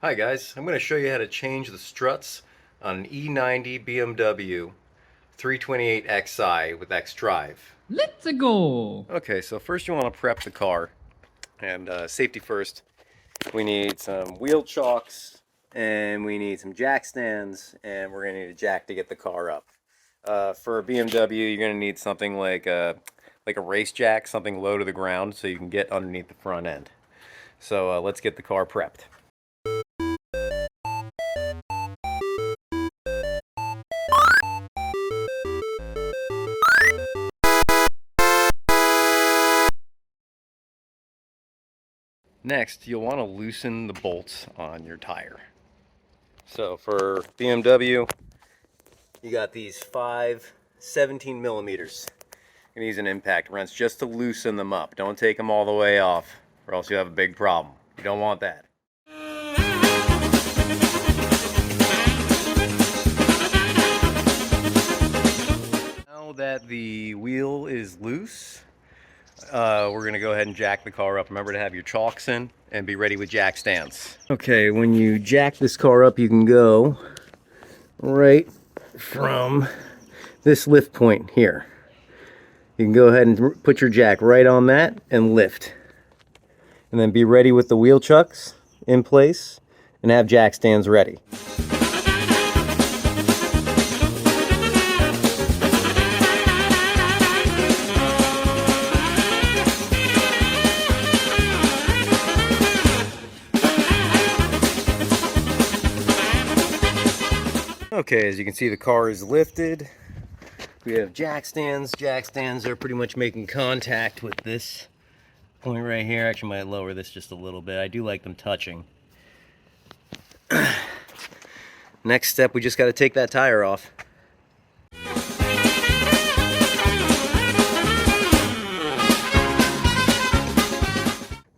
Hi guys, I'm going to show you how to change the struts on an E90 BMW 328 Xi with Xdrive. Let's go! Okay, so first you want to prep the car, and safety first. We need some wheel chocks, and we need some jack stands, and we're going to need a jack to get the car up. For a BMW, you're going to need something like a race jack, something low to the ground, so you can get underneath the front end. So let's get the car prepped. Next, you'll want to loosen the bolts on your tire. So for BMW, you got these 17 millimeters. You're gonna use an impact wrench just to loosen them up. Don't take them all the way off, or else you have a big problem. You don't want that. Now that the wheel is loose, we're going to go ahead and jack the car up. Remember to have your chocks in and be ready with jack stands. Okay, when you jack this car up, you can go right from this lift point here. You can go ahead and put your jack right on that and lift. And then be ready with the wheel chucks in place and have jack stands ready. Okay, as you can see, the car is lifted. We have jack stands. Jack stands are pretty much making contact with this point right here. Actually, might lower this just a little bit. I do like them touching. Next step, we just got to take that tire off.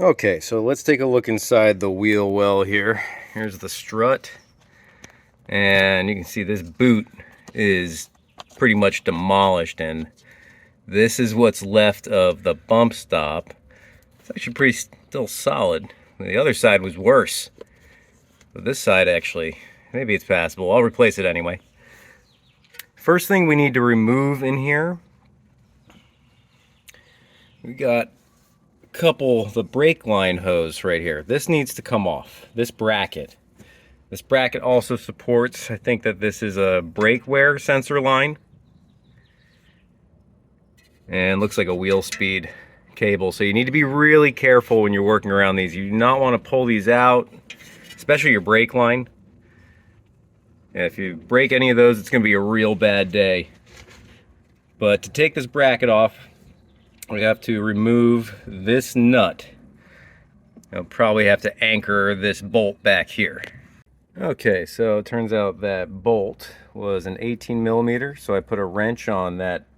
Okay, so let's take a look inside the wheel well here. Here's the strut. And you can see this boot is pretty much demolished, and this is what's left of the bump stop. It's actually pretty still solid. The other side was worse, but this side actually, maybe it's passable. I'll replace it anyway. First thing we need to remove in here, we got a couple, the brake line hose right here. This needs to come off, this bracket. This bracket also supports, I think that this is a brake wear sensor line. And looks like a wheel speed cable. So you need to be really careful when you're working around these. You do not want to pull these out, especially your brake line. And if you break any of those, it's going to be a real bad day. But to take this bracket off, we have to remove this nut. I'll probably have to anchor this bolt back here. Okay, so it turns out that bolt was an 18 millimeter, so I put a wrench on that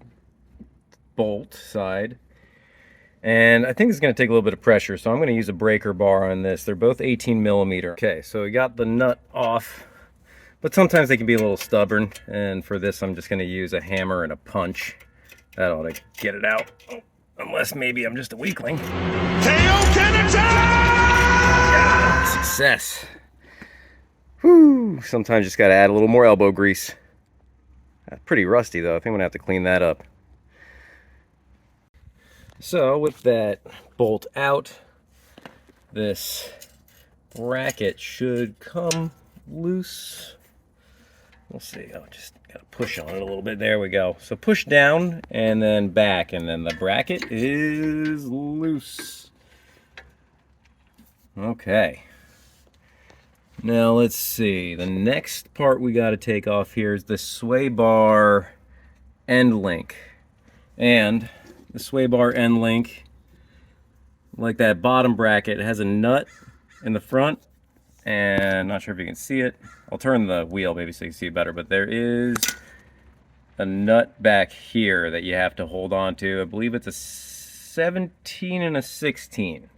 bolt side. And I think it's going to take a little bit of pressure, so I'm going to use a breaker bar on this. They're both 18 millimeter. Okay, so we got the nut off, but sometimes they can be a little stubborn, and for this I'm just going to use a hammer and a punch. That ought to get it out. Oh, unless maybe I'm just a weakling. Yeah, success. Whew, sometimes just got to add a little more elbow grease. That's pretty rusty though. I think I'm going to have to clean that up. So with that bolt out, this bracket should come loose. We'll see. Oh, just got to push on it a little bit. There we go. So push down and then back, and then the bracket is loose. Okay. Now let's see, the next part we got to take off here is the sway bar end link. And the sway bar end link, like that bottom bracket, it has a nut in the front, and not sure if you can see it. I'll turn the wheel maybe so you can see it better, but there is a nut back here that you have to hold on to. I believe it's a 17 and a 16.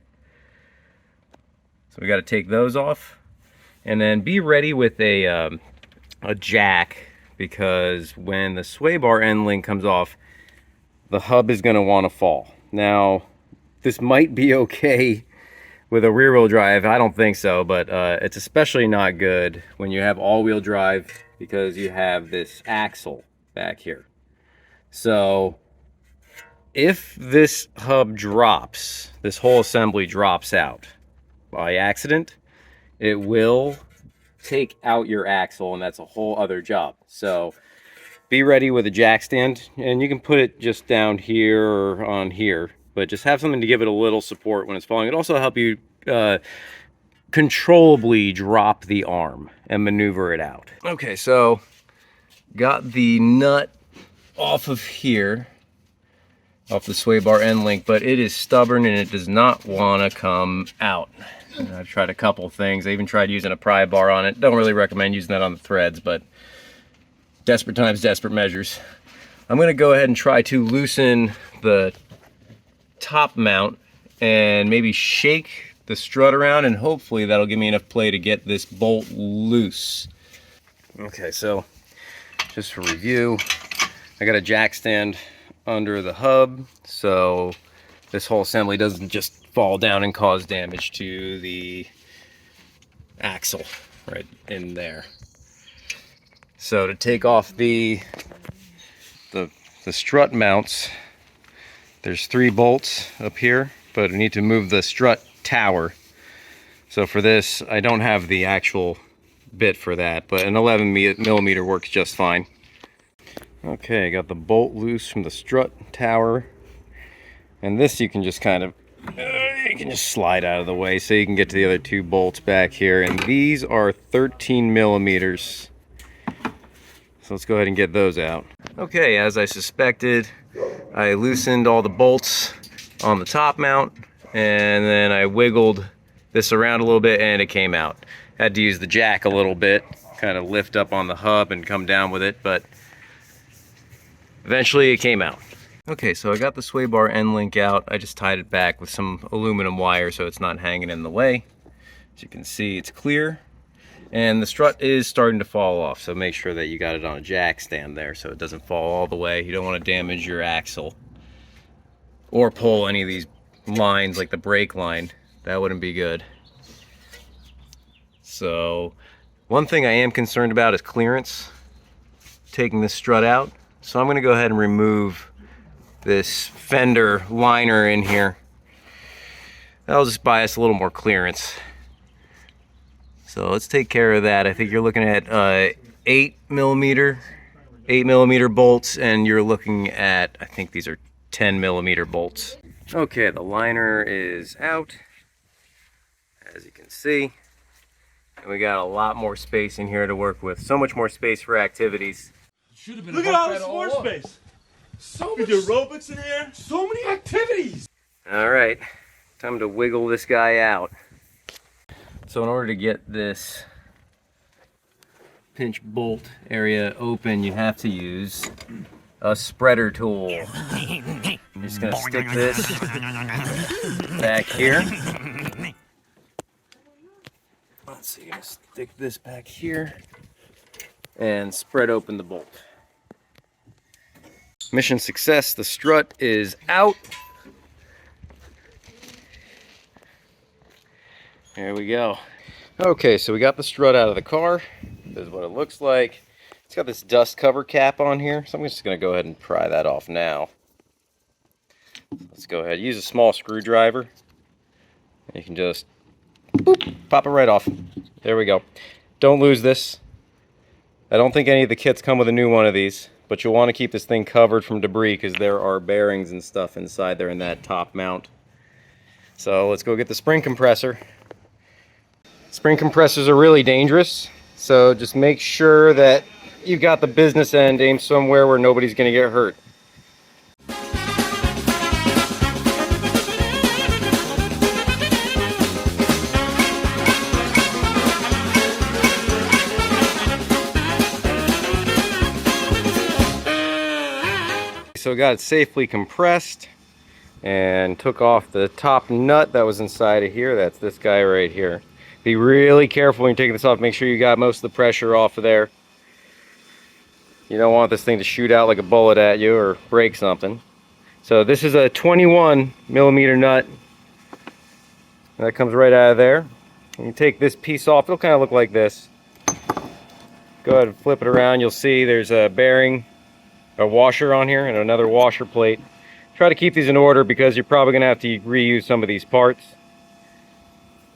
So we got to take those off. And then be ready with a jack, because when the sway bar end link comes off, the hub is going to want to fall. Now, this might be okay with a rear-wheel drive, I don't think so, but it's especially not good when you have all-wheel drive because you have this axle back here. So if this hub drops, this whole assembly drops out by accident, it will take out your axle, and that's a whole other job. So be ready with a jack stand, and you can put it just down here or on here, but just have something to give it a little support when it's falling. It'll also help you controllably drop the arm and maneuver it out. Okay, so got the nut off of here, off the sway bar end link, but it is stubborn and it does not want to come out. And I've tried a couple things. I even tried using a pry bar on it. Don't really recommend using that on the threads, but desperate times, desperate measures. I'm going to go ahead and try to loosen the top mount and maybe shake the strut around, and hopefully that'll give me enough play to get this bolt loose. Okay, so just for review, I got a jack stand under the hub, so this whole assembly doesn't just fall down and cause damage to the axle right in there. So to take off the strut mounts, there's 3 bolts up here, but I need to move the strut tower. So for this, I don't have the actual bit for that, but an 11 millimeter works just fine. Okay, I got the bolt loose from the strut tower, and this you can just kind of you can just slide out of the way so you can get to the other 2 bolts back here, and these are 13 millimeters. So let's go ahead and get those out. Okay, as I suspected, I loosened all the bolts on the top mount, and then I wiggled this around a little bit and it came out. Had to use the jack a little bit, kind of lift up on the hub and come down with it, but eventually it came out. Okay, so I got the sway bar end link out. I just tied it back with some aluminum wire so it's not hanging in the way. As you can see, it's clear. And the strut is starting to fall off, so make sure that you got it on a jack stand there so it doesn't fall all the way. You don't want to damage your axle or pull any of these lines like the brake line. That wouldn't be good. So one thing I am concerned about is clearance, taking this strut out. So I'm going to go ahead and remove this Fender liner in here. That'll just buy us a little more clearance. So let's take care of that. I think you're looking at 8 millimeter bolts, and you're looking at, I think these are 10 millimeter bolts. Okay, the liner is out, as you can see. And we got a lot more space in here to work with. So much more space for activities. Look at all this floor space. So much aerobics in here. So many activities. All right, time to wiggle this guy out. So in order to get this pinch bolt area open, you have to use a spreader tool. I'm just gonna stick this back here. Let's see, I'm gonna stick this back here and spread open the bolt. Mission success, the strut is out. There we go. Okay, so we got the strut out of the car. This is what it looks like. It's got this dust cover cap on here, so I'm just going to go ahead and pry that off now. Let's go ahead, use a small screwdriver. You can just boop, pop it right off. There we go. Don't lose this. I don't think any of the kits come with a new one of these, but you'll want to keep this thing covered from debris because there are bearings and stuff inside there in that top mount. So let's go get the spring compressor. Spring compressors are really dangerous, so just make sure that you've got the business end aimed somewhere where nobody's going to get hurt. So got it safely compressed and took off the top nut that was inside of here. That's this guy right here. Be really careful when you're taking this off. Make sure you got most of the pressure off of there. You don't want this thing to shoot out like a bullet at you or break something. So this is a 21 millimeter nut. That comes right out of there. You can take this piece off. It'll kind of look like this. Go ahead and flip it around. You'll see there's a bearing, a washer on here, and another washer plate. Try to keep these in order because you're probably going to have to reuse some of these parts.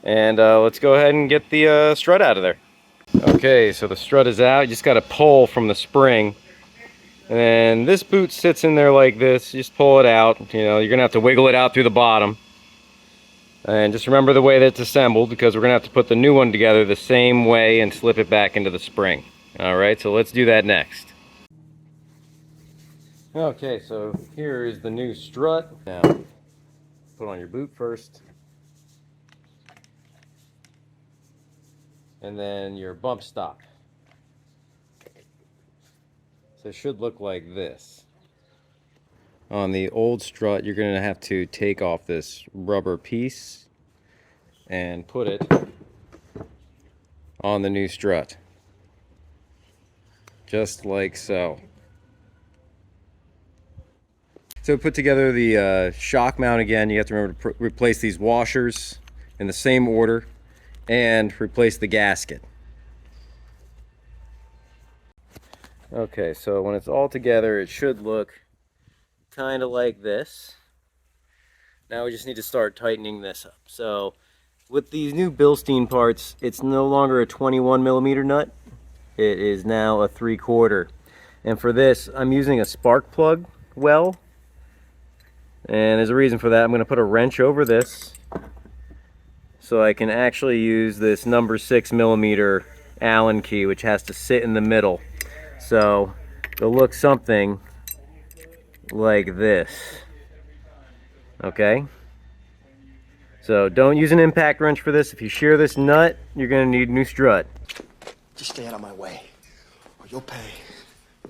And let's go ahead and get the strut out of there. Okay, so the strut is out. You just got to pull from the spring. And this boot sits in there like this. You just pull it out. You know, you're going to have to wiggle it out through the bottom. And just remember the way that it's assembled, because we're going to have to put the new one together the same way and slip it back into the spring. Alright, so let's do that next. Okay, so here is the new strut. Now, put on your boot first. And then your bump stop. So it should look like this. On the old strut, you're going to have to take off this rubber piece and put it on the new strut. Just like so. So put together the shock mount again. You have to remember to replace these washers in the same order and replace the gasket. Okay, so when it's all together, it should look kind of like this. Now we just need to start tightening this up. So with these new Bilstein parts, it's no longer a 21mm nut. It is now a 3/4. And for this, I'm using a spark plug well. And there's a reason for that. I'm going to put a wrench over this so I can actually use this number 6mm Allen key, which has to sit in the middle. So it'll look something like this. Okay? So don't use an impact wrench for this. If you shear this nut, you're going to need a new strut. Just stay out of my way, or you'll pay.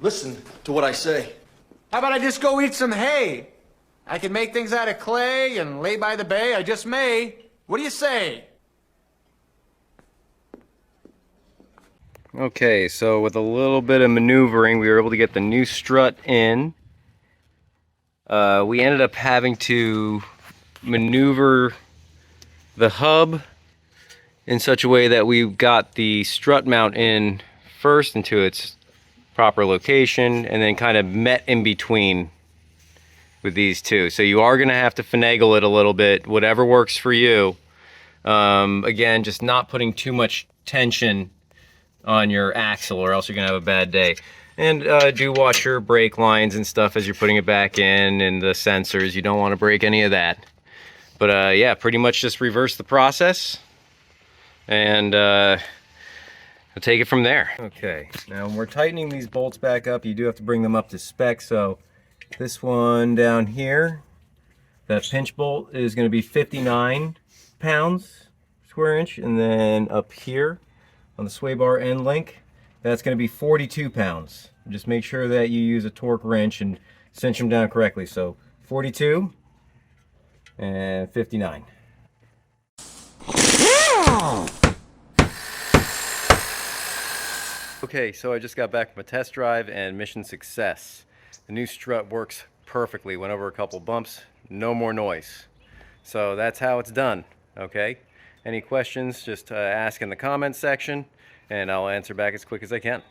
Listen to what I say. How about I just go eat some hay? I can make things out of clay and lay by the bay. I just may. What do you say? Okay, so with a little bit of maneuvering, we were able to get the new strut in. We ended up having to maneuver the hub in such a way that we got the strut mount in first into its proper location, and then kind of met in between with these two. So you are going to have to finagle it a little bit, whatever works for you. Again, just not putting too much tension on your axle, or else you're going to have a bad day. And do watch your brake lines and stuff as you're putting it back in, and the sensors. You don't want to break any of that. But yeah, pretty much just reverse the process, and I'll take it from there. Okay, now when we're tightening these bolts back up, you do have to bring them up to spec. So this one down here, that pinch bolt is going to be 59 pounds square inch, and then up here on the sway bar end link, that's going to be 42 pounds. Just make sure that you use a torque wrench and cinch them down correctly. So 42 and 59. Okay, so I just got back from a test drive and mission success. The new strut works perfectly. Went over a couple bumps, no more noise. So that's how it's done, okay? Any questions, just ask in the comments section, and I'll answer back as quick as I can.